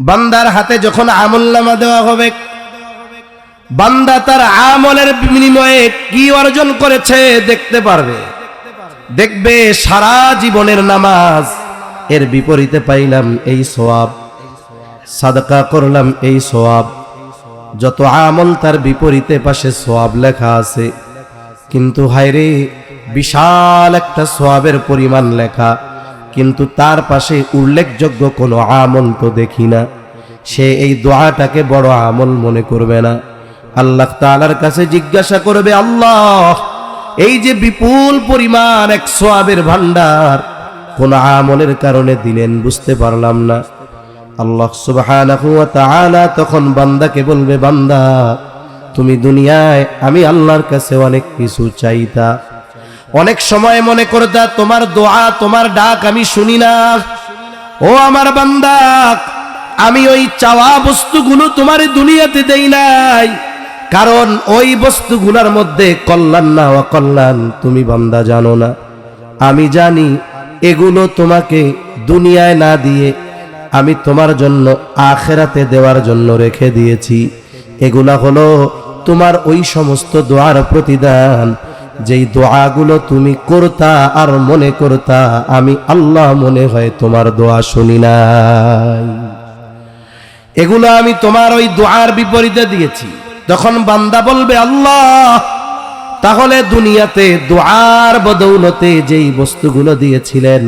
বান্দার হাতে যখন আমলনামা দেওয়া হবে, বান্দা তার আমলের বিনিময়ে কি অর্জন করেছে দেখতে পারবে। দেখবে সারা জীবনের নামাজ, এর বিপরীতে পাইলাম এই সওয়াব, সাদকা করলাম এই সওয়াব। যত আমল তার বিপরীতে পাশে সওয়াব লেখা আছে, কিন্তু হায়রে বিশাল একটা সওয়াবের পরিমাণ লেখা, কিন্তু তার পাশে উল্লেখযোগ্য কোনো আমল তো দেখি না। সে এই দোয়াটাকে বড় আমল মনে করবে না। আল্লাহ তাআলার কাছে জিজ্ঞাসা করবে, আল্লাহ এই যে বিপুল পরিমাণ এক সওয়াবের ভান্ডার কোন আমলের কারণে দিলেন বুঝতে পারলাম না। আল্লাহ সুবহানাহু ওয়া তাআলা তখন বান্দাকে বলবে, বান্দা তুমি দুনিয়ায় আমি আল্লাহর কাছে অনেক কিছু চাইতা, অনেক সময় মনে করতা তোমার দোয়া তোমার ডাক আমি শুনি না। ও আমার বান্দা, আমি ওই চাওয়া বস্তুগুলো তোমার দুনিয়াতে দেই নাই, কারণ ওই বস্তুগুলোর মধ্যে কল্যাণ না অকল্যাণ তুমি বান্দা জানো না। আমি জানি এগুলো তোমাকে দুনিয়ায় না দিয়ে আমি তোমার জন্য আখিরাতে দেওয়ার জন্য রেখে দিয়েছি। এগুলা হলো তোমার ওই সমস্ত দোয়ার প্রতিদান, যেই দোয়াগুলো তুমি করতা আর মনে করতা আমি আল্লাহ মনে হয় তোমার দোয়া শুনি নাই, এগুলো আমি তোমার ওই দোয়ার বিপরীতে দিয়েছি। তখন বান্দা বলবে, আল্লাহ তাহলে দুনিয়াতে দোয়ার বদৌলতে যেই বস্তুগুলো দিয়েছিলেন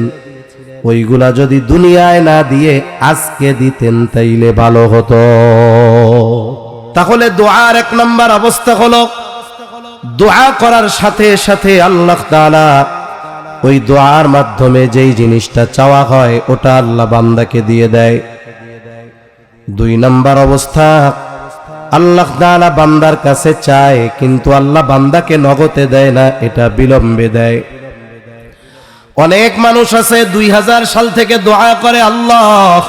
ওইগুলা যদি দুনিয়ায় না দিয়ে আজকে দিতেন তাইলে ভালো হতো। তাহলে দোয়ার এক নম্বর অবস্থা হলো, দোয়া করার সাথে সাথে আল্লাহ তাআলা ওই দোয়ার মাধ্যমে যেই জিনিসটা চাওয়া হয় ওটা আল্লাহ বান্দাকে দিয়ে দেয়। দুই নম্বর অবস্থা, আল্লাহ তাআলা বান্দার কাছে চায় কিন্তু আল্লাহ বান্দাকে নগদে দেয় না, এটা বিলম্বে দেয়। অনেক মানুষ আছে 2000 সাল থেকে দোয়া করে, আল্লাহ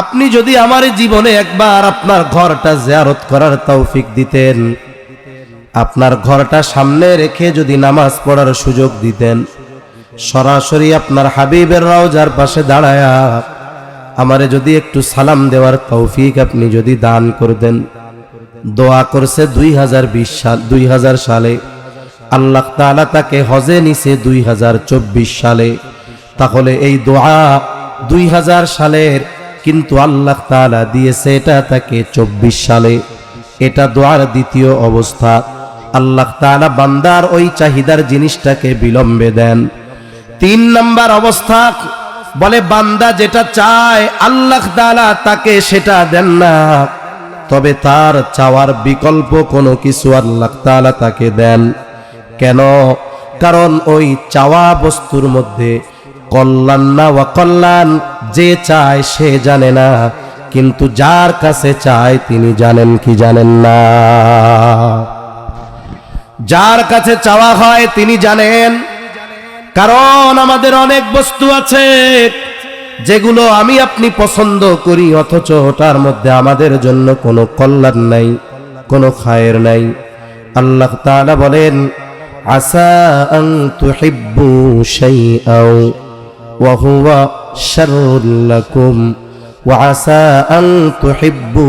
আপনি যদি আমার জীবনে একবার আপনার ঘরটা জিয়ারত করার তৌফিক দিতেন, আপনার ঘরটা সামনে রেখে যদি নামাজ পড়ার সুযোগ দিতেন, সরাসরি আপনার হাবিবের রওজার পাশে দাঁড়ায়া আমারে যদি একটু সালাম দেওয়ার তৌফিক আপনি যদি দান করতেন। দোয়া করছে 2000 সালে, আল্লাহ তাআলা তাকে হজে নিছে 2024 সালে। তাহলে এই দোয়া 2000 সালের, কিন্তু আল্লাহ তাআলা দিয়েছে এটা তাকে 24 সালে। এটা দোয়ার দ্বিতীয় অবস্থা। আল্লাহ তাআলা বান্দার ওই চাহিদার জিনিসটাকে বিলম্বে দেন। 3 নম্বর অবস্থা, বলে বান্দা যেটা চায় আল্লাহ তাআলা তাকে সেটা দেন না, তবে তার চাওয়ার বিকল্প কোনো কিছু আল্লাহ তাআলা তাকে দেন। কেন? কারণ ওই চাওয়া বস্তুর মধ্যে কল্যাণ না অকল্যাণ যে চায় সে জানে না, কিন্তু যার কাছে চায় তিনি জানেন কি জানেন না? যার কাছে চাওয়া হয় তিনি জানেন। কারণ আমাদের অনেক বস্তু আছে যেগুলো আমি আপনি পছন্দ করি, অথচ ওটার মধ্যে আমাদের জন্য কোনো কল্যাণ নাই, কোনো খায়ের নাই। আল্লাহ তাআলা বলেন, আসা আন তুহিব্বু শাইআন ওয়া হুয়া শাররুল লাকুম ওয়া আসা আন তুহিব্বু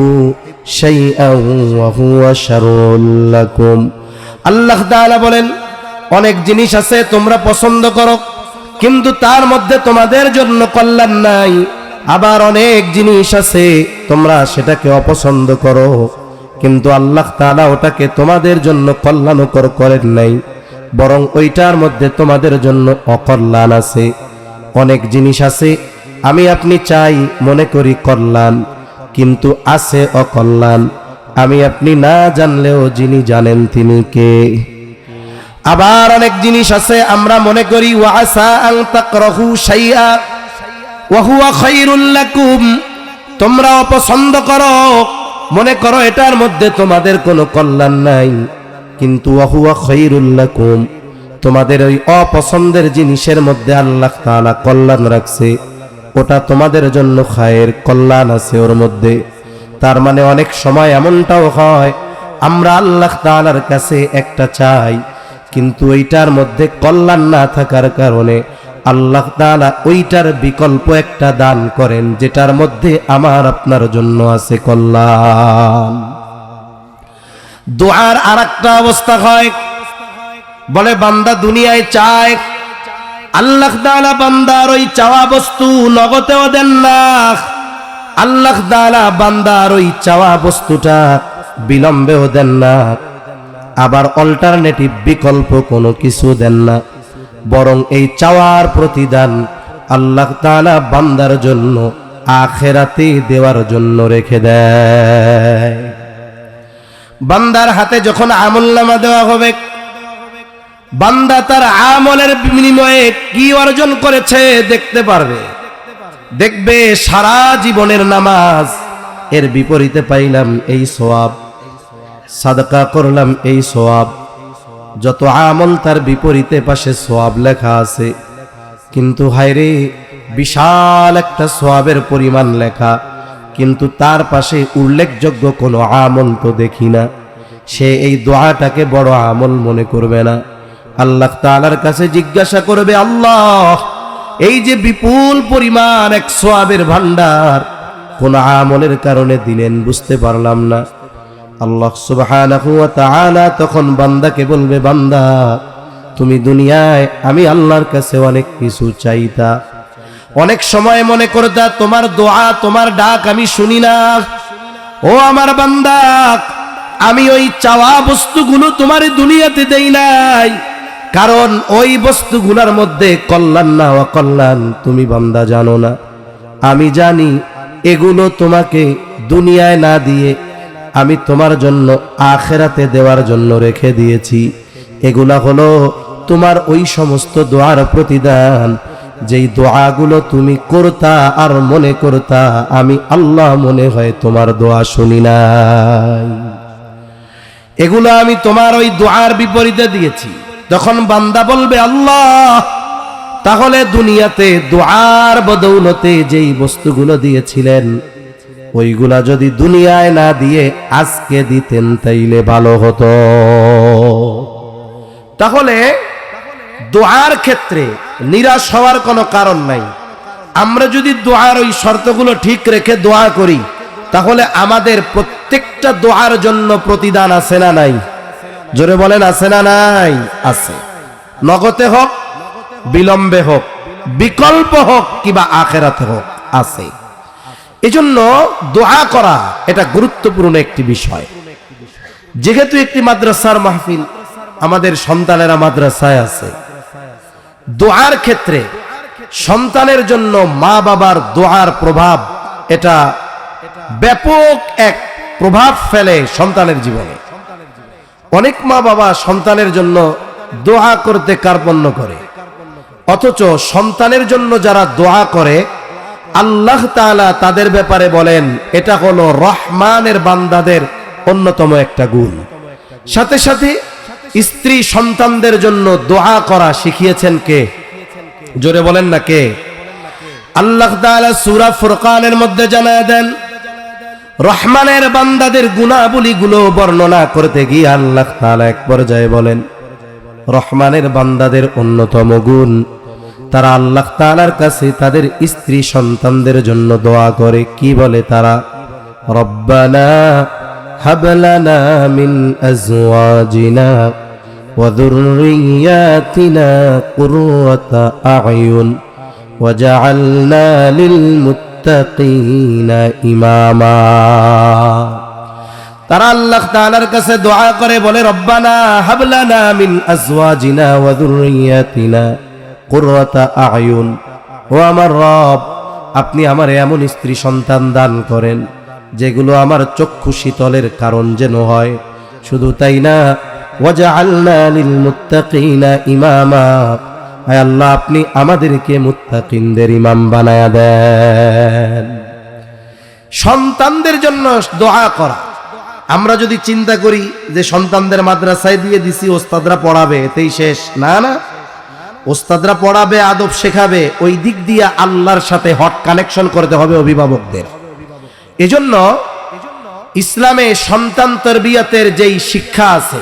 শাইআন ওয়া হুয়া শাররুল লাকুম। আল্লাহ তাআলা বলেন, অনেক জিনিস আছে তোমরা পছন্দ করো কিন্তু তার মধ্যে তোমাদের জন্য কল্যাণ নাই, আবার অনেক জিনিস আছে তোমরা সেটাকে অপছন্দ করো কিন্তু আল্লাহ তাআলা ওটাকে তোমাদের জন্য কল্যাণকর করেন নাই, বরং ওইটার মধ্যে তোমাদের জন্য অকল্যাণ আছে। অনেক জিনিস আছে আমি আপনি চাই মনে করি কল্যাণ, কিন্তু আছে অকল্যাণ, আমি আপনি না জানলেও যিনি জানেন তিনি কে। আবার অনেক জিনিস আছে আমরা মনে করি ওয়া আসা আন তাকরাহু শাইআ ওয়া হুয়া খায়রুল লাকুম, তোমরা অপছন্দ করো, মনে করো এটার মধ্যে তোমাদের কোনো কল্যাণ নাই, কিন্তু ওয়া হুয়া খায়রুল লাকুম, তোমাদের ওই অপছন্দের জিনিসের মধ্যে আল্লাহ তাআলা কল্যাণ রাখছে, ওটা তোমাদের জন্য খায়ের কল্যাণ আছে ওর মধ্যে। তার মানে অনেক সময় এমনটাও হয় আমরা আল্লাহ তাআলার কাছে একটা চাই কিন্তু এইটার মধ্যে কল্যাণ না থাকার কারণে আল্লাহ তাআলা ওইটার বিকল্প একটা দান করেন, যেটার মধ্যে আমার আপনার জন্য আছে কল্যাণ। দোয়ার আরেকটা অবস্থা হয়, বলে বান্দা দুনিয়ায় চায়, আল্লাহ তাআলা বান্দার ওই চাওয়া বস্তু নগদেও দেন না, আল্লাহ তাআলা বান্দার ওই চাওয়া বস্তুটা বিলম্বেও দেন না, আবার অল্টারনেটিভ বিকল্প কোনো কিছু দেন না, বরং এই চাওয়ার প্রতিদান আল্লাহ তাআলা বান্দার জন্য আখিরাতে দেওয়ার জন্য রেখে দেয়। বান্দার হাতে যখন আমলনামা দেওয়া হবে, বান্দা তার আমলের বিনিময়ে কি অর্জন করেছে দেখতে পারবে। দেখবে সারা জীবনের নামাজ, এর বিপরীতে পাইলাম এই সওয়াব, সাদকা করলাম এই সওয়াব, যত আমল তার বিপরীতে পাশে সওয়াব লেখা আছে, কিন্তু হায়রে বিশাল একটা সওয়াবের পরিমাণ লেখা, কিন্তু তার পাশে উল্লেখযোগ্য কোনো আমল তো দেখি না। সে এই দোয়াটাকে বড় আমল মনে করবে না, আল্লাহ তাআলার কাছে জিজ্ঞাসা করবে, আল্লাহ এই যে বিপুল পরিমাণ এক সওয়াবের ভান্ডার কোন আমলের কারণে দিলেন বুঝতে পারলাম না। আল্লাহ সুবহানাহু ওয়া তাআলা তখন বান্দাকে বলবে, বান্দা তুমি দুনিয়ায় আমি আল্লাহর কাছে অনেক কিছু চাইতা, অনেক সময় মনে করতা তোমার দোয়া তোমার ডাক আমি শুনি না। ও আমার বান্দা, আমি ওই চাওয়া বস্তুগুলো তোমার দুনিয়াতে দেই নাই, কারণ ওই বস্তুগুলোর মধ্যে কল্যাণ না অকল্যাণ তুমি বান্দা জানো না। আমি জানি এগুলো তোমাকে দুনিয়ায় না দিয়ে আমি তোমার জন্য আখিরাতে দেওয়ার জন্য রেখে দিয়েছি। এগুলা হলো তোমার ওই সমস্ত দোয়ার প্রতিদান, যেই দোয়াগুলো তুমি করতা আর মনে করতা আমি আল্লাহ মনে হয় তোমার দোয়া শুনি নাই, এগুলো আমি তোমার ওই দোয়ার বিপরীতে দিয়েছি। তখন বান্দা বলবে, আল্লাহ তাহলে দুনিয়াতে দোয়ার বদৌলতে যেই বস্তুগুলো দিয়েছিলেন ওইগুলা যদি দুনিয়ায় না দিয়ে আজকে দিতেন তাইলে ভালো হতো। তাহলে দোয়ার ক্ষেত্রে নিরাশ হওয়ার কোনো কারণ নাই। আমরা যদি দোয়ার ওই শর্তগুলো ঠিক রেখে দোয়া করি, তাহলে আমাদের প্রত্যেকটা দোয়ার জন্য প্রতিদান আছে না নাই? জোরে বলেন আছে না নাই? আছে। নগদে হোক, বিলম্বে হোক, বিকল্প হোক কিংবা আখিরাতে হোক, আছে। এজন্য দোয়া করা এটা গুরুত্বপূর্ণ একটি বিষয়। যেহেতু একটি মাদ্রাসার মাহফিল, আমাদের সন্তানেরা মাদ্রাসায় আছে, দোয়ার ক্ষেত্রে সন্তানের জন্য মা বাবার দোয়ার প্রভাব এটা ব্যাপক এক প্রভাব ফেলে সন্তানের জীবনে। অনেক মা বাবা সন্তানের জন্য দোয়া করতে কার্পণ্য করে, অথচ সন্তানের জন্য যারা দোয়া করে আল্লাহ তাআলা তাদের ব্যাপারে বলেন এটা হলো রহমানের বান্দাদের অন্যতম একটা গুণ। সাথে সাথে স্ত্রী সন্তানদের জন্য দোয়া করা শিখিয়েছেন কে? জোরে বলেন না কে? আল্লাহ তাআলা সূরা ফুরকানের মধ্যে জানায় দেন, রহমানের বান্দাদের গুণাবলীগুলো বর্ণনা করতে গিয়ে আল্লাহ তাআলা এক পর্যায়ে বলেন, রহমানের বান্দাদের অন্যতম গুণ তারা আল্লাহ তাআলার কাছে তাদের স্ত্রী সন্তানদের জন্য দোয়া করে। কি বলে তারা? রব্বানা হাব লানা মিন আজওয়াজিনা ওয়া যুররিয়াতিনা কুররাতা আ'য়ুন ওয়াজআলনা লিল মুত্তাকিনা ইমামা। তারা আল্লাহ তাআলার কাছে দোয়া করে বলে, রব্বানা হাব লানা মিন আজওয়াজিনা ওয়া যুররিয়াতিনা কুররাতা আ'য়ুন, ও আমার রব আপনি আমার এমন স্ত্রী সন্তান দান করেন যেগুলো আমার চক্ষু শীতলের কারণ যেন হয়। শুধু তাই না, ওয়াজআলনা লিল মুত্তাকিনা ইমামা, আয় আল্লাহ আপনি আমাদেরকে মুত্তাকিনদের ইমাম বানায়া দেন। সন্তানদের জন্য দোয়া করা। আমরা যদি চিন্তা করি যে সন্তানদের মাদ্রাসায় দিয়ে দিছি, ওস্তাদরা পড়াবে, এতেই শেষ, না না, ওস্তাদরা পড়াবে, আদব শেখাবে, ওই দিক দিয়ে আল্লাহর সাথে হট কানেকশন করতে হবে অভিভাবকদের। এজন্য ইসলামে সন্তান তরবিয়তের যেই শিক্ষা আছে,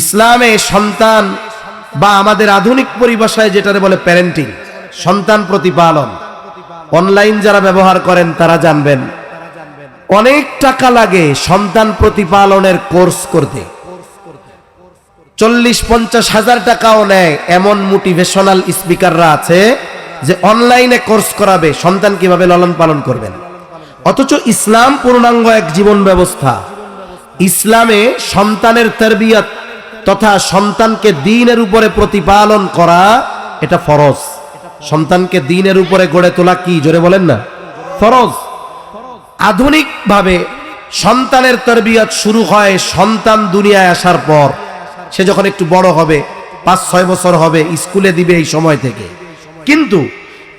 ইসলামে সন্তান বা আমাদের আধুনিক পরিভাষায় যেটারে বলে প্যারেন্টিং, সন্তান প্রতিপালন, অনলাইন যারা ব্যবহার করেন তারা জানবেন অনেক টাকা লাগে সন্তান প্রতিপালনের কোর্স করতে। 40-50 হাজার টাকাও নেয় এমন মোটিভেশনাল স্পিকাররা আছে যে অনলাইনে কোর্স করাবে সন্তান কিভাবে লালন পালন করবেন। অথচ ইসলাম পূর্ণাঙ্গ এক জীবন ব্যবস্থা। ইসলামে সন্তানের তারবিয়াত তথা সন্তানকে দ্বীনের উপরে প্রতিপালন করা এটা ফরজ। সন্তানকে দ্বীনের উপরে গড়ে তোলা কি জোরে বলেন না, ফরজ। আধুনিক ভাবে সন্তানের তারবিয়াত শুরু হয় সন্তান দুনিয়ায় আসার পর। সে যখন একটু বড় হবে, 5-6 বছর হবে, স্কুলে দিবে এই সময় থেকে। কিন্তু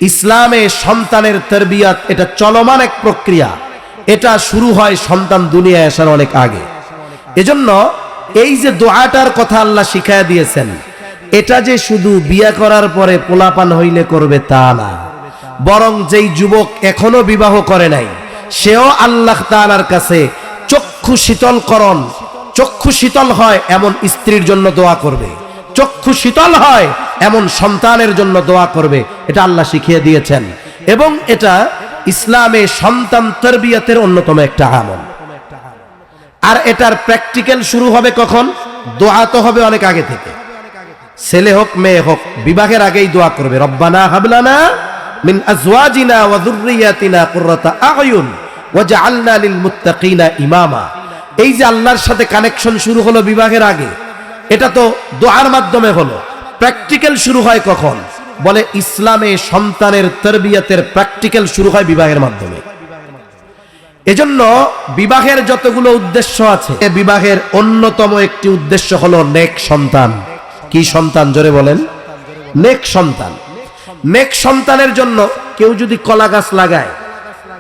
ইসলামে সন্তানের তারবিয়াত এটা চলমান এক প্রক্রিয়া। এটা শুরু হয় সন্তান দুনিয়ায় আসার অনেক আগে। এজন্য এই যে দোয়াটার কথা আল্লাহ শিখায়া দিয়েছেন, এটা যে শুধু বিয়ে করার পরে পোলাপান হইলে করবে তা না, বরং যেই যুবক এখনো বিবাহ করে নাই সেও আল্লাহ তাআলার কাছে চক্ষু শীতল হয় এমন স্ত্রীর জন্য দোয়া করবে, চক্ষু শীতল হয় এমন সন্তানের জন্য দোয়া করবে। এটা আল্লাহ শিখিয়ে দিয়েছেন এবং এটা ইসলামে সন্তান তারবিয়াতের অন্যতম একটা আমল। আর এটার প্র্যাকটিক্যাল শুরু হবে কখন? দোয়া তো হবে অনেক আগে থেকে। ছেলে হোক মেয়ে হোক বিবাহের আগেই দোয়া করবে, রব্বানা হাবলানা মিন আজওয়াজিনা ওয়া যুররিয়াতিনা কুররাতা আ'য়ুন ওয়াজআলনা লিল মুত্তাকিনা ইমামা। এই যে আল্লাহর সাথে কানেকশন শুরু হলো বিবাহের আগে, এটা তো দোয়ার মাধ্যমে হলো। প্র্যাকটিক্যাল শুরু হয় কখন? বলে ইসলামে সন্তানের তারবিয়াতের প্র্যাকটিক্যাল শুরু হয় বিবাহের মাধ্যমে। এজন্য বিবাহের যতগুলো উদ্দেশ্য আছে, বিবাহের অন্যতম একটি উদ্দেশ্য হলো নেক সন্তান। কি সন্তান জোরে বলেন? নেক সন্তান। নেক সন্তানের জন্য কেউ যদি কলা গাছ লাগায়,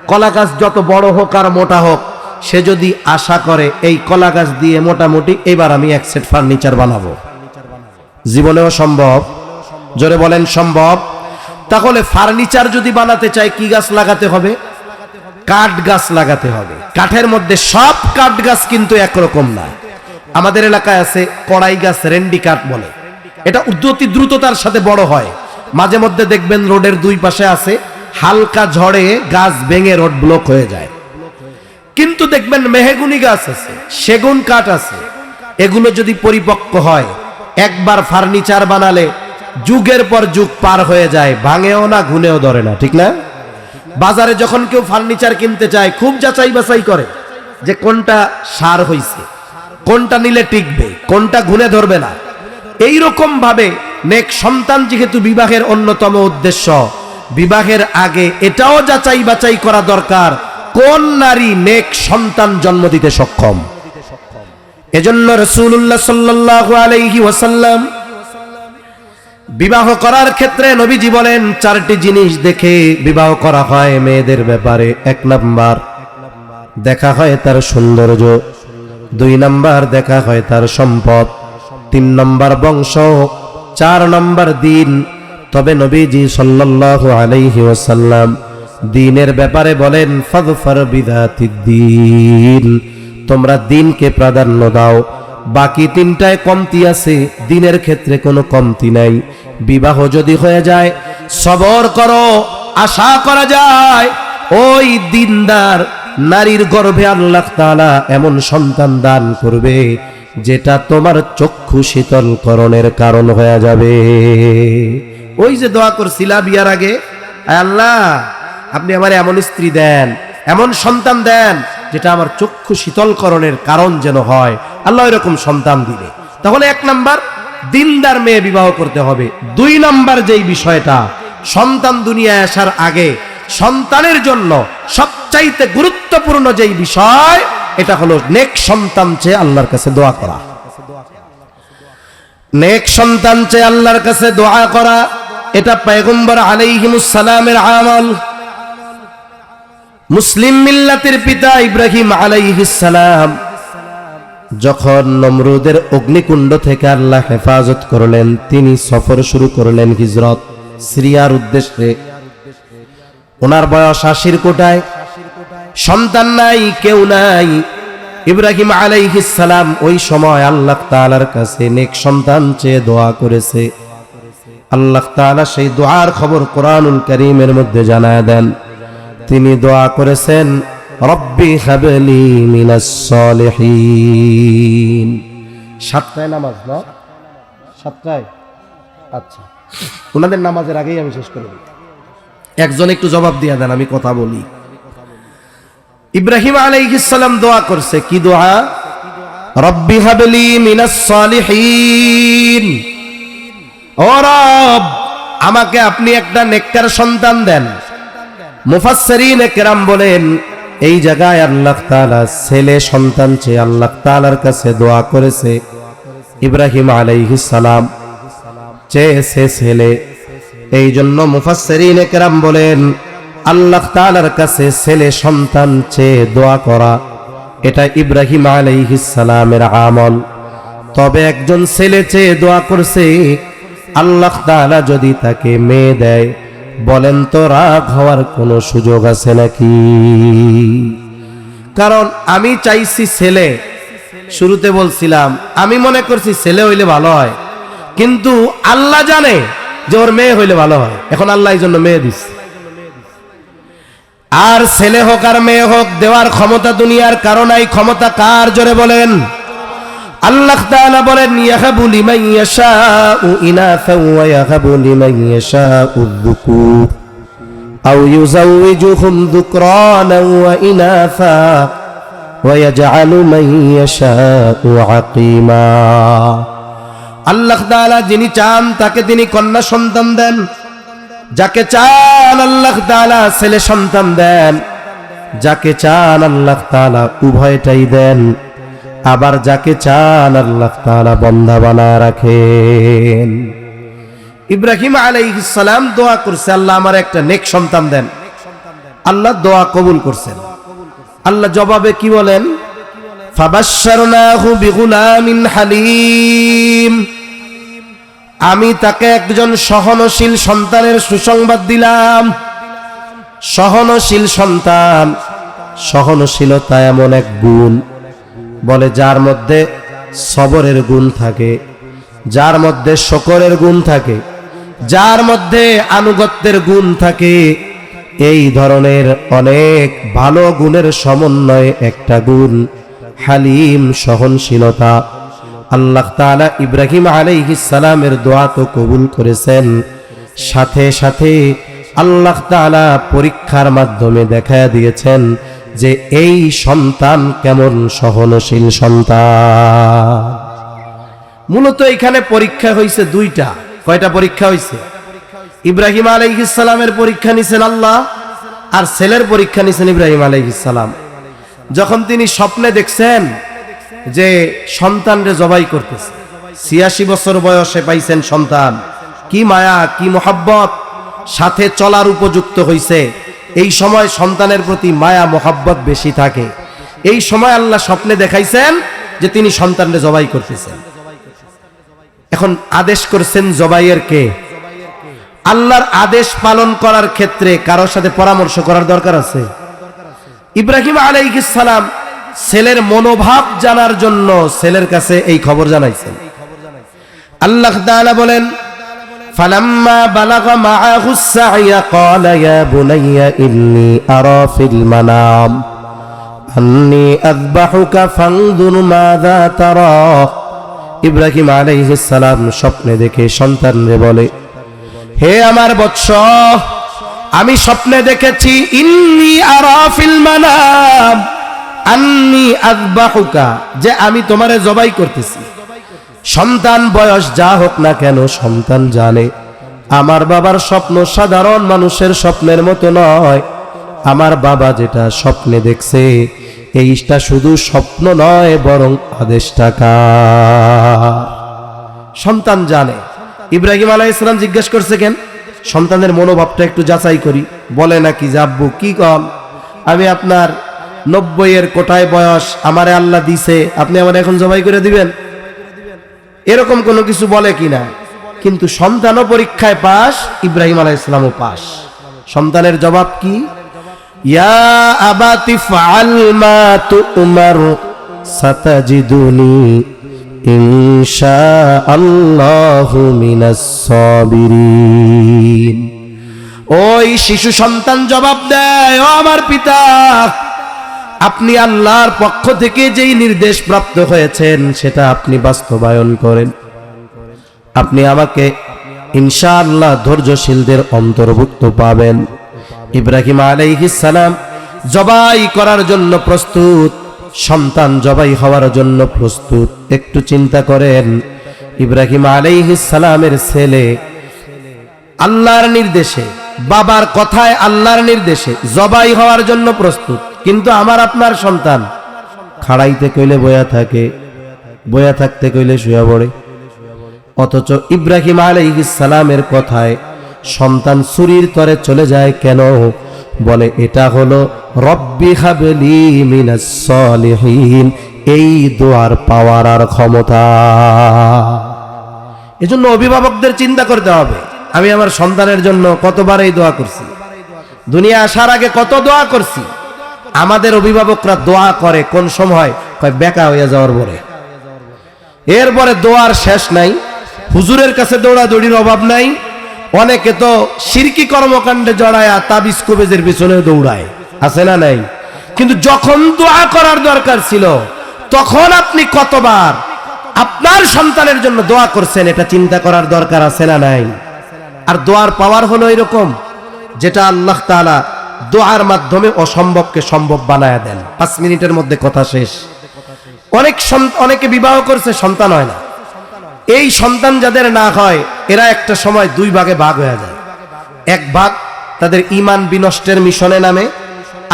কলা গাছ যত বড় হোক আর মোটা হোক, সে যদি আশা করে এই কলা গাছ দিয়ে মোটামুটি এবার আমি এক সেট ফার্নিচার বানাবো, জীবনেও সম্ভব? জোরে বলেন সম্ভব? তাহলে ফার্নিচার যদি বানাতে চায় কি গাছ লাগাতে হবে? কাঠ গাছ লাগাতে হবে। কাঠের মধ্যে সব কাঠ গাছ কিন্তু একরকম না। আমাদের এলাকায় আছে কড়াই গাছ, রেন্ডি কাঠ বলে। এটা অতি দ্রুততার সাথে বড় হয়। মাঝে মধ্যে দেখবেন রোডের দুই পাশে আছে, হালকা ঝড়ে গাছ ভেঙে রোড ব্লক হয়ে যায়। কিন্তু দেখবেন মেহগুনি গাছ আছে, সেগুন কাঠ আছে, এগুলো যদি পরিপক্ক হয় একবার ফার্নিচার বানালে যুগের পর যুগ পার হয়ে যায়, ভাঙেও না ঘুনেও ধরে না, ঠিক না? বাজারে যখন কেউ ফার্নিচার কিনতে চায় খুব যাচাই বাছাই করে যে কোনটা সার হইছে, কোনটা নিলে টিকবে, কোনটা ঘুনে ধরবে না। এই রকম ভাবে নেক সন্তান যেহেতু বিবাহের অন্যতম উদ্দেশ্য, বিবাহের আগে এটাও যাচাই বাছাই করা দরকার কোন নারী নেক সন্তান জন্ম দিতে সক্ষম। এজন্য রাসূলুল্লাহ সাল্লাল্লাহু আলাইহি ওয়াসাল্লাম বিবাহ করার ক্ষেত্রে নবীজি বলেন 4টি জিনিস দেখে বিবাহ করা হয় মেয়েদের ব্যাপারে। 1 নাম্বার দেখা হয় তার সৌন্দর্য, 2 নাম্বার দেখা হয় তার সম্পদ, 3 নাম্বার বংশ, 4 নাম্বার দিন। তবে নবীজি সাল্লাল্লাহু আলাইহি ওয়াসাল্লাম দ্বীনের ব্যাপারে বলেন ফাযফার বিযাতিদ দ্বীন, তোমরা দ্বীনকে প্রাধান্য দাও। বাকি 3টায় কমতি আছে, দ্বীনের ক্ষেত্রে কোনো কমতি নাই। বিবাহ যদি হয়ে যায় সবর করো, আশা করা যায় ওই দ্বীনদার নারীর গর্ভে আল্লাহ তাআলা এমন সন্তান দান করবে যেটা তোমার চক্ষু শীতলকরণের কারণ হয়ে যাবে। ওই যে দোয়া করছিলা বিয়ার আগে, আল্লাহ আপনি আমার এমন স্ত্রী দেন, এমন সন্তান দেন যেটা আমার চক্ষু শীতলকরণের কারণ যেন হয়, আল্লাহ এরকম সন্তান দিবে। তাহলে 1 নাম্বার দিনদার মেয়ে বিবাহ করতে হবে। 2 নাম্বার যেই বিষয়টা, সন্তান দুনিয়ায় আসার আগে সন্তানের জন্য সবচাইতে গুরুত্বপূর্ণ যেই বিষয়, এটা হলো নেক সন্তান চেয়ে আল্লাহর কাছে দোয়া করা। নেক সন্তান চেয়ে আল্লাহর কাছে দোয়া করা, এটা পয়গম্বর আলাইহিমুস সালামের আমল। মুসলিম মিল্লাতের পিতা ইব্রাহিম আলাইহিস সালাম যখন নমরুদের অগ্নিকুণ্ড থেকে আল্লাহ হেফাজত করলেন, তিনি সফর শুরু করলেন হিজরত সিরিয়ার উদ্দেশ্যে। ওনার বয়স 80-র কোটায়, সন্তান নাই, কেউ নাই। ইব্রাহিম আলাইহিস সালাম ওই সময় আল্লাহ তাআলার কাছে নেক সন্তান চেয়ে দোয়া করেছে। আল্লাহ তাআলা সেই দোয়ার খবর কোরআনুল কারীমের মধ্যে জানায় দেন। তিনি দোয়া করেছেন, রব্বি হাবলি মিনাস সলিহিন। 7টায় নামাজ না? 7টায়? আচ্ছা, ওনাদের নামাজের আগেই আমি শেষ করে দিই। একজন একটু জবাব দিয়ে দেন, আমি কথা বলি। ইব্রাহিম আলাইহিস সালাম দোয়া করছে, কি দোয়া? রব্বি হাবলি মিনাস সলিহিন। ও রব, আমাকে আপনি একটা নেককার সন্তান দেন। মুফাসসিরিনে কেরাম বলেন, এই জায়গায় আল্লাহ তাআলা ছেলে সন্তান চেয়ে আল্লাহ তাআলার কাছে দোয়া করেছে। ইব্রাহিম আলাইহিস সালাম চেয়েছে ছেলে। এই জন্য মুফাসসিরিনে কেরাম বলেন, আল্লাহ তাআলার কাছে ছেলে সন্তান চেয়ে দোয়া করা এটা ইব্রাহিম আলাইহিস সালামের আমল। তবে একজন ছেলে চেয়ে দোয়া করছে, আল্লাহ তাআলা যদি তাকে মেয়ে দেয়, বলেন তো রাগ হওয়ার কোনো সুযোগ আছে নাকি? কারণ আমি চাইছি ছেলে। শুরুতে বলছিলাম আমি মনে করছি ছেলে হইলে ভালো হয়, কিন্তু আল্লাহ জানে যে ওর মেয়ে হইলে ভালো হয়। এখন আল্লাহ এই জন্য মেয়ে দিচ্ছে। আর ছেলে হোক আর মেয়ে হোক, দেওয়ার ক্ষমতা দুনিয়ার কারো নাই। ক্ষমতা কার? জোরে বলেন। আল্লাহ তাআলা বলেন, ইয়াহাবু লিমান ইয়াশাউ ইনাসা ওয়া ইয়াহাবু লিমান ইয়াশাউ যুকুর আও ইউযাওয়িজুহুম যুকরানা ওয়া ইনাসা ওয়া ইয়াজআলু মান ইয়াশাউ আকীমা। আল্লাহ তাআলা যিনি চান তাকে তিনি কন্যা সন্তান দেন, যাকে চান আল্লাহ তাআলা ছেলে সন্তান দেন, যাকে চান আল্লাহ তাআলা উভয়টাই দেন। আবার যাকে চান আল্লাহ তাআলা বান্দা বানায় রাখেন। ইব্রাহিম আলাইহিস সালাম দোয়া করছে, আল্লাহ আমার একটা নেক সন্তান দেন। আল্লাহ দোয়া কবুল করছেন। আল্লাহ জবাবে কি বলেন? ফাবাশশারনাহু বিগুলামিন হালিম। আমি তাকে একজন সহনশীল সন্তানের সুসংবাদ দিলাম। সহনশীল সন্তান, সহনশীলতা এমন এক গুণ, বলে যার মধ্যে সবরের গুণ থাকে, যার মধ্যে শকরের গুণ থাকে, যার মধ্যে আনুগত্যের গুণ থাকে। এই ধরনের অনেক ভালো গুণের সমন্বয়ে একটা গুণ হালিম, সহনশীলতা। আল্লাহ তাআলা ইব্রাহিম আলাইহিস সালামের দোয়া তো কবুল করেছেন, সাথে সাথে আল্লাহ তাআলা পরীক্ষার মাধ্যমে দেখায়া দিয়েছেন যে এই সন্তান কেমন সহনশীল সন্তান। মূলত এখানে পরীক্ষা হয়েছে দুইটা। কয়টা পরীক্ষা হয়েছে? ইব্রাহিম আলাইহিস সালামের পরীক্ষা নিছেন আল্লাহ, আর ছেলের পরীক্ষা নিছেন ইব্রাহিম আলাইহিস সালাম। যখন তিনি স্বপ্নে দেখছেন যে সন্তানরে জবাই করতেছে, ৮৬ বছর বয়সে পাইছেন সন্তান, কি মায়া, কি মোহাব্বত, সাথে চলার উপযুক্ত হইছে। এই সময় সন্তানের প্রতি মায়া মোহাব্বত বেশি থাকে। এই সময় আল্লাহ স্বপ্নে দেখাইছেন যে তিনি সন্তানরে জবাই করতেছেন। এখন আদেশ করছেন জবাইয়ের কে? আল্লাহর আদেশ পালন করার ক্ষেত্রে কারোর সাথে পরামর্শ করার দরকার আছে? ইব্রাহিম আলাইহিস সালাম ছেলের মনোভাব জানার জন্য ছেলের কাছে এই খবর জানাইছেন। আল্লাহ তাআলা বলেন, ফালাম্মা বালাগা মাআহু সা'য়া ক্বালা ইয়া বুনাইয়া ইন্নী আরা ফিল মানাম আন্নী আযবাহুকা ফানজুর মাযা তারা। ইব্রাহিম আলাইহিস সালাম স্বপ্নে দেখে সন্তানরে বলে, হে আমার বৎস, আমি স্বপ্নে দেখেছি ইন্নী আরা ফিল মানাম আন্নী আযবাহুকা, যে আমি তোমারে জবাই করতেছি। সন্তান বয়স যা হোক না কেন, সন্তান জানে আমার বাবার স্বপ্ন সাধারণ মানুষের স্বপ্নের মতো নয়। আমার বাবা যেটা স্বপ্নে দেখছে, এইটা শুধু স্বপ্ন নয়, বরং আদেশটা কার। সন্তান জানে। ইব্রাহিম আলাইহিস সালাম জিজ্ঞেস করছে, কেন? সন্তানের মনোভাবটা একটু যাচাই করি। বলে নাকি যে আব্বু কি কম, আমি আপনার 90-এর কোটায় বয়স আমারে আল্লাহ দিছে, আপনি আমার এখন জবাই করে দিবেন, এরকম কোনো কিছু বলে কিনা? কিন্তু সন্তানও পরীক্ষায় পাস, ইব্রাহিম আলাইহিস সালামও পাস। সন্তানের জবাব কি? ইয়া আবাতি ফাআল মা তুমার সাতাজিদুনি ইনশাআল্লাহু মিনাস সাবিরিন। ওই শিশু সন্তান জবাব দেয়, ও আমার পিতা, আপনি আল্লাহর পক্ষ থেকে যেই নির্দেশ প্রাপ্ত হয়েছেন সেটা আপনি বাস্তবায়ন করেন। আপনি আমাকে ইনশাআল্লাহ ধৈর্যশীলদের অন্তর্ভুক্ত পাবেন। ইব্রাহিম আলাইহিস সালাম জবাই করার জন্য প্রস্তুত, সন্তান জবাই হওয়ার জন্য প্রস্তুত। একটু চিন্তা করেন, ইব্রাহিম আলাইহিস সালামের ছেলে আল্লাহর নির্দেশে, বাবার কথায় আল্লাহর নির্দেশে জবাই হওয়ার জন্য প্রস্তুত, কিন্তু আমার আপনার সন্তান খাড়াইতে কইলে বয়া থাকে, বয়া থাকতে কইলে শুয়া পড়ে। অথচ ইব্রাহিম আলাইহিস সালামের কথায় সন্তান ছুরির তরে চলে যায় কেন? বলে এটা হলো রব্বি হাবলি মিনাস সলিহিন, এই দোয়ার পাওয়ার আর ক্ষমতা। এজন্য অভিভাবকদের চিন্তা করতে হবে, আমি আমার সন্তানের জন্য কতবার এই দোয়া করছি, দুনিয়া আসার আগে কত দোয়া করছি। আমাদের অভিভাবকরা দোয়া করে কোন সময়? কয় বেকা হইয়া যাওয়ার পরে। এরপরে দোয়ার শেষ নাই, হুজুরের কাছে দৌড়াদৌড়ির অভাব নাই। অনেকে তো শিরকি কর্মকাণ্ডে জড়ায়া তাবিজ কবিজের পিছনে দৌড়ায়, আছে না নাই? কিন্তু যখন দোয়া করার দরকার ছিল তখন আপনি কতবার আপনার সন্তানের জন্য দোয়া করছেন, এটা চিন্তা করার দরকার আছে না নাই? আর দোয়ার পাওয়ার হলো এরকম, যেটা আল্লাহ তাআলা দোয়ার মাধ্যমে অসম্ভবকে সম্ভব বানায়া দেন। 5 মিনিটের মধ্যে কথা শেষ। অনেকে বিবাহ করছে, সন্তান হয় না। এই সন্তান যাদের না হয় এরা একটা সময় 2 ভাগে ভাগ হয়ে যায়। এক ভাগ তাদের ঈমান বিনষ্টের মিশনে নামে,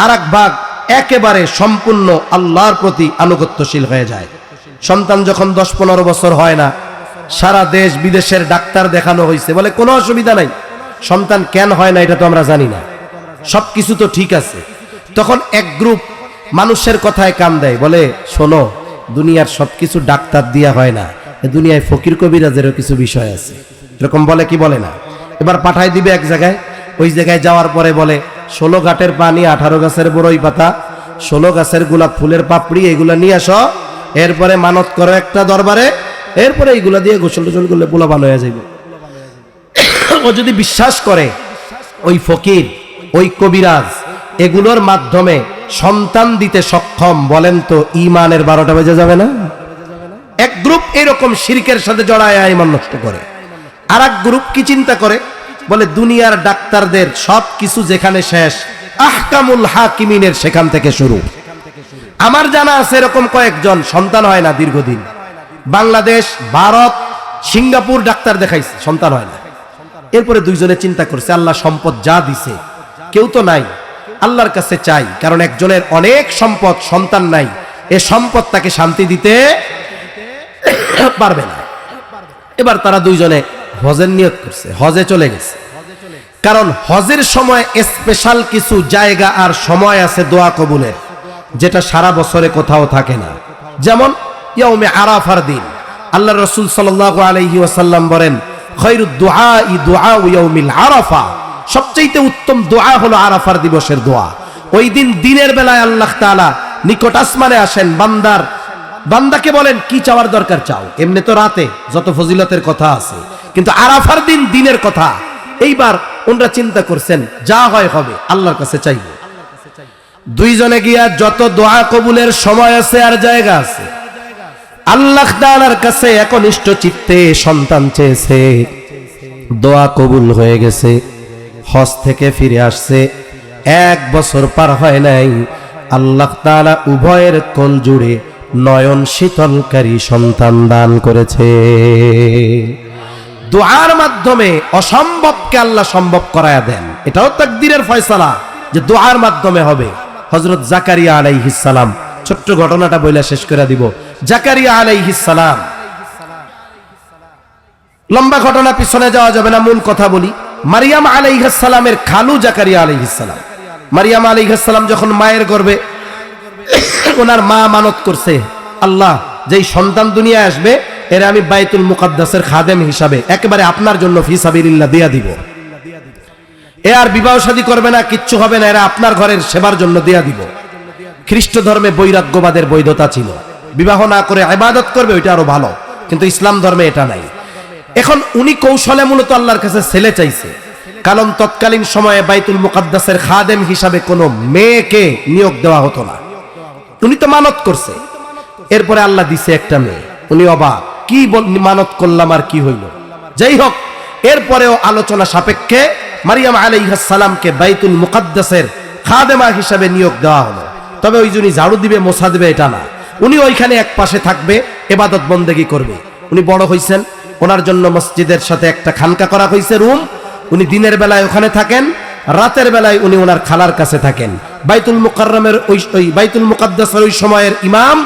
আর এক ভাগ একেবারে সম্পূর্ণ আল্লাহর প্রতি আনুগত্যশীল হয়ে যায়। সন্তান যখন 10-15 বছর হয় না, সারা দেশ বিদেশের ডাক্তার দেখানো হয়েছে, বলে কোনো অসুবিধা নাই। সন্তান কেন হয় না এটা তো আমরা জানি না, সবকিছু তো ঠিক আছে। তখন এক গ্রুপ মানুষের কথায় কান দেয়, বলে শোনো, দুনিয়ার সবকিছু ডাক্তার দিয়া হয় না, দুনিয়ায় ফকির কবিরাজেরও কিছু বিষয় আছে। এরকম বলে কি বলে না? এবার পাঠাই দিবে এক জায়গায়, ওই জায়গায় যাওয়ার পরে বলে 16 ঘাটের পানি, 18 গাছের বড়ই পাতা, 16 গাছের গোলাপ ফুলের পাপড়ি, এগুলা নিয়ে আসো, এরপরে মানত করো একটা দরবারে, এরপরে এইগুলা দিয়ে গোসল টোসল করলে পোলাপান হয়ে যাবে। ও যদি বিশ্বাস করে ওই ফকির, ওই কবিরাজ এগুলোর মাধ্যমে সন্তান দিতে সক্ষম, বলেন তো ঈমানের 12টা বেজে যাবে না? এক গ্রুপ এরকম শিরকের সাথে জড়ায় ঈমান নষ্ট করে। আর এক গ্রুপ কি চিন্তা করে? বলে দুনিয়ার ডাক্তারদের সব কিছু যেখানে শেষ, আহকামুল হাকিমিনের সেখান থেকে শুরু। আমার জানা আছে এরকম কয়েকজন, সন্তান হয় না দীর্ঘদিন। বাংলাদেশ, ভারত, সিঙ্গাপুর ডাক্তার দেখাইছে, সন্তান হয় না। এরপরে দুইজনে চিন্তা করছে, আল্লাহ সম্পদ যা দিছে, কেউ তো নাই, আল্লাহর কাছে চাই, কারণ একজনের অনেক সম্পদ, সন্তান নাই, এ সম্পদ তাকে শান্তি দিতে পারবে না। এবার তারা দুইজনে হজের নিয়ত করছে, হজে চলে গেছে। কারণ হজের সময় স্পেশাল কিছু জায়গা আর সময় আছে দোয়া কবুলের, যেটা সারা বছরে কোথাও থাকে না। যেমন ইয়াউমে আরাফার দিন আল্লাহ রাসূল সাল্লাল্লাহু আলাইহি ওয়াসাল্লাম বলেন, খায়রুদ দুআই দুআউ ইয়াউমিল আরাফা, সবচেয়ে উত্তম দোয়া হলো আরাফার দিবসের দোয়া। ওই দিন দিনের বেলায় আল্লাহ তাআলা নিকট আসমানে আসেন, বান্দাকে বলেন কি চাওয়ার দরকার চাও। এমনি তো রাতে যত ফজিলতের কথা আছে, কিন্তু আরাফার দিন দিনের কথা। এইবার ওনারা চিন্তা করছেন, যা হয় হবে, আল্লাহর কাছে চাইব। দুইজনে গিয়া যত দোয়া কবুলের সময় আছে আর জায়গা আছে, আল্লাহ তাআলার কাছে একনিষ্ঠ চিত্তে সন্তান চেয়েছে, দোয়া কবুল হয়ে গেছে। হজ থেকে ফিরে আসছে, 1 বছর পার হয় নাই, আল্লাহ তাআলা উভয়ের কোল জুড়ে নয়ন শীতলকারী সন্তান দান করেছে। দোয়ার মাধ্যমে অসম্ভবকে আল্লাহ সম্ভব করায়া দেন। এটাও তাকদীরের ফয়সালা যে দোয়ার মাধ্যমে হবে। হযরত জাকারিয়া আলাইহিস সালাম, ছোট্ট ঘটনাটা বইলা শেষ করে দিব। জাকারিয়া আলাইহিস সালাম, লম্বা ঘটনা পিছনে যাওয়া যাবে না, মূল কথা বলি। মারিয়াম আলাইহিস সালামের খালু জাকারিয়া আলাইহিস সালাম। মারিয়াম আলাইহিস সালাম যখন মায়ের গর্ভে, ওনার মা মানত করছে, আল্লাহ যেই সন্তান দুনিয়ায় আসবে এরা আমি বাইতুল মুকাদ্দাসের খাদেম হিসাবে একেবারে আপনার জন্য ফি সাবিলিল্লাহ দিয়া দিব। এ আর বিবাহ শাদী করবে না, কিচ্ছু হবে না, এরা আপনার ঘরের সেবার জন্য দিয়া দিব। খ্রিস্ট ধর্মে বৈরাগ্যবাদের বৈধতা ছিল, বিবাহ না করে ইবাদত করবে, ওইটা আরো ভালো, কিন্তু ইসলাম ধর্মে এটা নাই। এখন উনি কৌশলে মূলত আল্লাহর কাছে ছেলে চাইছে, কারণ তৎকালীন সময়ে বাইতুল মুকাদ্দাসের খাদেম হিসাবে কোনো মেয়েকে নিয়োগ দেওয়া হতো না। উনি তো মানত করছে, এরপরে আল্লাহ দিছে একটা মেয়ে, উনি অবাক, কি মানত করলাম আর কি হইল। যাই হোক, এরপরেও আলোচনা সাপেক্ষে মারিয়াম আলাইহিস সালামকে বাইতুল মুকাদ্দাসের খাদেমা হিসাবে নিয়োগ দেওয়া হলো। তবে ওই জন্য ঝাড়ু দিবে, মোছা দিবে এটা না, উনি ওইখানে এক পাশে থাকবে, ইবাদত বন্দেগী করবে। উনি বড় হইছেন, ওনার জন্য মসজিদের সাথে একটা খানকা করা হয়েছে, রুম। উনি দিনের বেলায় ওখানে থাকেন, রাতের বেলায় উনি ওনার খালার কাছে থাকেন। বাইতুল মুকাররমের ওই বাইতুল মুকাদ্দাসের ওই সময়ের ইমাম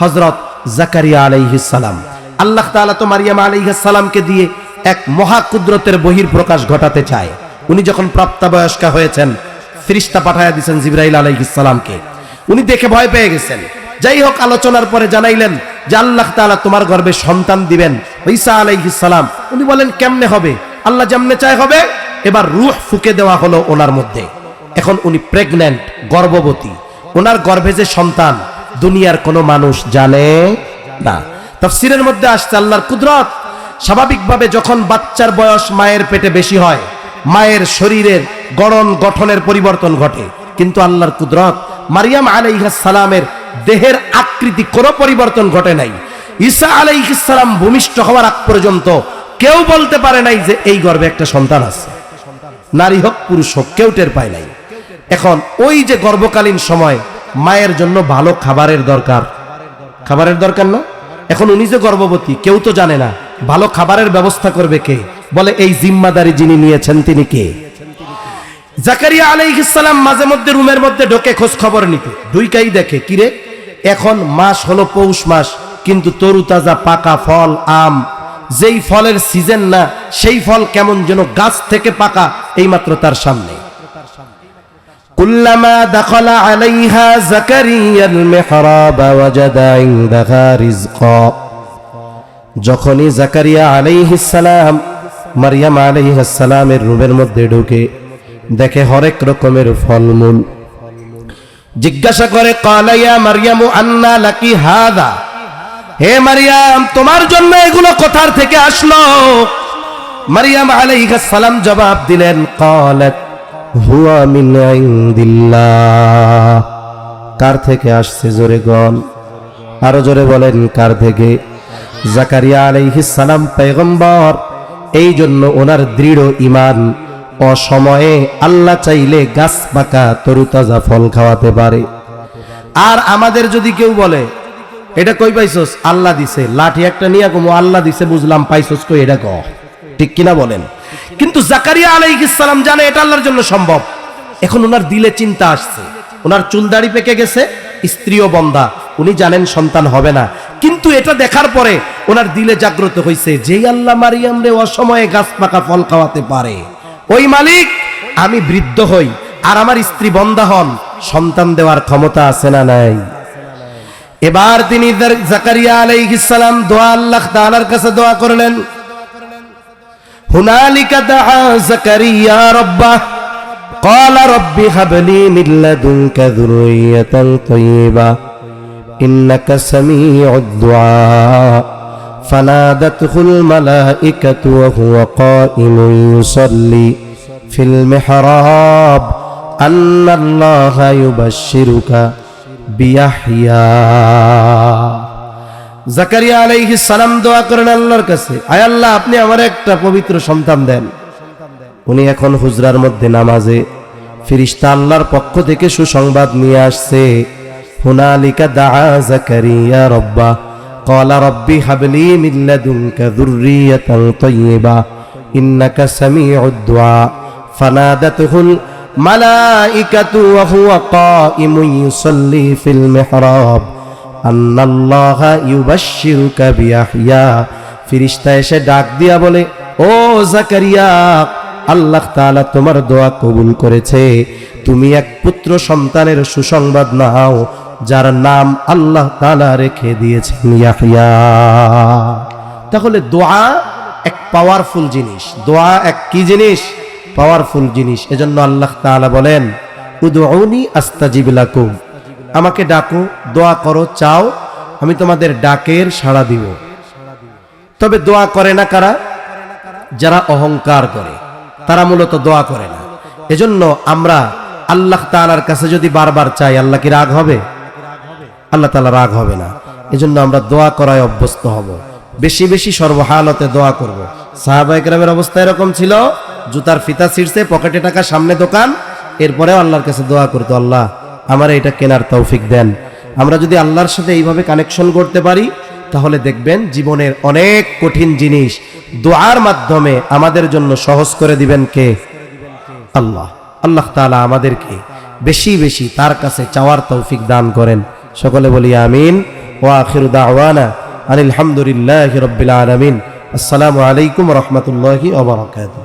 হযরত জাকারিয়া আলাইহিস সালাম। আল্লাহ তাআলা তো মারিয়াম আলাইহিস সালামকে দিয়ে এক মহা কুদরতের বহির প্রকাশ ঘটাতে চায়। উনি যখন প্রাপ্তবয়স্কা হয়েছেন, ফেরেশতা পাঠায়া দিয়েছেন জিবরাইল আলাইহিস সালামকে। উনি দেখে ভয় পেয়ে গেছেন। যাই হোক, আলোচনার পরে জানাইলেন যে আল্লাহ তাআলা তোমার গর্ভে সন্তান দিবেন, ঈসা আলাইহিস সালাম। উনি বলেন কেমনে হবে? আল্লাহ যেমনে চায় হবে। এবার রূহ ফুঁকে দেওয়া হলো ওনার মধ্যে। এখন উনি প্রেগন্যান্ট, গর্ভবতী। ওনার গর্ভে যে সন্তান, দুনিয়ার কোনো মানুষ জানে না। তাফসীরের মধ্যে আসছে আল্লাহর কুদরত। স্বাভাবিকভাবে যখন বাচ্চার বয়স মায়ের পেটে বেশি হয়, মায়ের শরীরের গঠনের পরিবর্তন ঘটে, কিন্তু আল্লাহর কুদরত, মারিয়াম আলাইহিস সালামের দেহের আকৃতি কোনো পরিবর্তন ঘটে নাই। ঈসা আলাইহিস সালাম ভূমিষ্ঠ হওয়ার আগ পর্যন্ত কেউ বলতে পারে নাই যে এই গর্ভে একটা সন্তান আছে। নারী হোক পুরুষ হোক, কেউ টের পায় নাই। এখন ওই যে গর্ভকালীন সময় মায়ের জন্য ভালো খাবারের দরকার, খাবারের দরকার না? এখন উনি যে গর্ভবতী, কেউ তো জানে না, ভালো খাবারের ব্যবস্থা করবে কে? বলে এই জিম্মাদারি যিনি নিয়েছেন তিনি কে? জাকারিয়া আলাইহিস সালাম মাঝে মধ্যে রুমের মধ্যে ঢোকে খোঁজ খবর নিতে, ঢুইকাই দেখে কিরে এখন মাস হলো পৌষ মাস, কিন্তু তরুতাজা পাকা ফল, আম, যেই ফলের সিজন না সেই ফল কেমন যেন গাছ থেকে পাকা এইমাত্র তার সামনে। কুল্লামা দাখালা আলাইহা জাকারিয়াল মিহরাব ওয়াজাদা ইনদাহা রিজকা। যখনই জাকারিয়া আলাইহিস সালাম মারিয়াম আলাইহিস সালামের রুমের মধ্যে ঢুকে দেখে হরেক রকমের ফলমূল। জিজ্ঞাসা করে, ক্বালা ইয়া মারইয়ামু আন্না লাকি হাযা, হে মারিয়াম তোমার জন্য এগুলো কোথা থেকে আসলো? মারিয়াম আলাইহিস সালাম জবাব দিলেন, ক্বালাত হুয়া মিন ইনদিল্লাহ। কার থেকে আসছে জোরে গন, আরো জোরে বলেন কার থেকে? জাকারিয়া আলাইহিস সালাম পয়গম্বর, এই জন্য ওনার দৃঢ় ঈমান, অসময়ে আল্লাহ চাইলে গাছ পাকা তরুতাজা ফল খাওয়াতে পারে। আর আমাদের যদি কেউ বলে এটা কই পাইছস? আল্লাহ দিছে, লাঠি একটা নিয়ে কমো আল্লাহ দিছে বুঝলাম, পাইছস কই এটা ক, ঠিক কিনা বলেন? কিন্তু জাকারিয়া আলাইহিস সালাম জানে এটা আল্লাহর জন্য সম্ভব। এখন ওনার দিলে চিন্তা আসছে, ওনার চুল দাড়ি পেকে গেছে, স্ত্রীও বন্ধা, উনি জানেন সন্তান হবে না, কিন্তু এটা দেখার পরে ওনার দিলে জাগ্রত হইছে, যেই আল্লাহ মারিয়াম রে অসময়ে গাছ পাকা ফল খাওয়াতে পারে, ওই মালিক আমি বৃদ্ধ হই আর আমার স্ত্রী বন্ধা হন, সন্তান দেওয়ার ক্ষমতা আছে না নাই? এবার তিনি জাকারিয়া আলাইহিস সালাম দোয়া আল্লাহ তাআলার কাছে দোয়া করলেন। হুনালিকা দাআ জাকারিয়া রাব্বাহ ক্বালা রাব্বি হাবলি মিন লাদুনকা যুররিয়াতান তাইয়্যিবা ইন্নাকা সামিউদ দুআ। ফানাদাতহুল মালাইকাতু ওয়া হুয়া কাইমুন ইউসাল্লি ফিল মিহরাব আন্নাল্লাহা ইউবাশশিরুকা বিয়াহইয়া। জাকারিয়া আলাইহিস সালাম দোয়া করেন আল্লাহর কাছে, আয় আল্লাহ আপনি আমার একটা পবিত্র সন্তান দেন। উনি এখন হুজরার মধ্যে নামাজে, ফেরেশতা আল্লাহর পক্ষ থেকে সুসংবাদ নিয়ে আসছে। হুনালিকা দাআ জাকারিয়া রাব্বাহ ক্বালা রাব্বি হাবলি মিন লাদুনকা যুররিয়াতান তাইয়্যিবা ইন্নাকা সামিউদ দুআ। ফানাদাতহুল মালাইকাতু ওয়া হুয়া কাইমুন ইউসাল্লি ফিল মিহরাব আন্নাল্লাহা ইউবাশশিরুকা বিয়াহইয়া। ফেরেশতা এসে ডাক দিয়া বলে, ও জাকারিয়া, আল্লাহ তাআলা তোমার দোয়া কবুল করেছে, তুমি এক পুত্র সন্তানের সুসংবাদ নাও, যার নাম আল্লাহ তাআলা রেখে দিয়েছেন ইয়াহইয়া। তাহলে দোয়া এক পাওয়ারফুল জিনিস, দোয়া এক কি জিনিস? পাওয়ারফুল জিনিস। এজন্য আল্লাহ তাআলা বলেন, উদউনি আস্তাজিব লাকুম, আমাকে ডাকো, দোয়া করো, চাও, আমি তোমাদের ডাকের সাড়া দিব। তবে দোয়া করে না কারা? যারা অহংকার করে, তারা মূলত দোয়া করে না। এজন্য আমরা আল্লাহ তাআলার কাছে যদি বারবার চাই, আল্লাহ কি রাগ হবে? আল্লাহ তাআলা রাগ হবে না। এজন্য আমরা দোয়া করায় অভ্যস্ত হব, বেশি বেশি সর্বহালতে দোয়া করব। সাহাবায়ে কেরামের অবস্থা এরকম ছিল, জুতার ফিতা ছিঁড়ছে, পকেটে টাকা, সামনে দোকান, এরপরেও আল্লাহর কাছে দোয়া করতো, আল্লাহ আমার এটা কেনার তৌফিক দেন। আমরা যদি আল্লাহর সাথে এইভাবে কানেকশন করতে পারি, তাহলে দেখবেন জীবনের অনেক কঠিন জিনিস দোয়ার মাধ্যমে আমাদের জন্য সহজ করে দিবেন কে? আল্লাহ। আল্লাহ তাআলা আমাদেরকে বেশি বেশি তার কাছে চাওয়ার তৌফিক দান করেন। সকলে বলি আমিন। ওয়া আখিরু দাওয়ানা আনিল হামদুলিল্লাহি রাব্বিল আলামিন। আসসালামু আলাইকুম ওয়া রাহমাতুল্লাহি ওয়া বারাকাতুহু।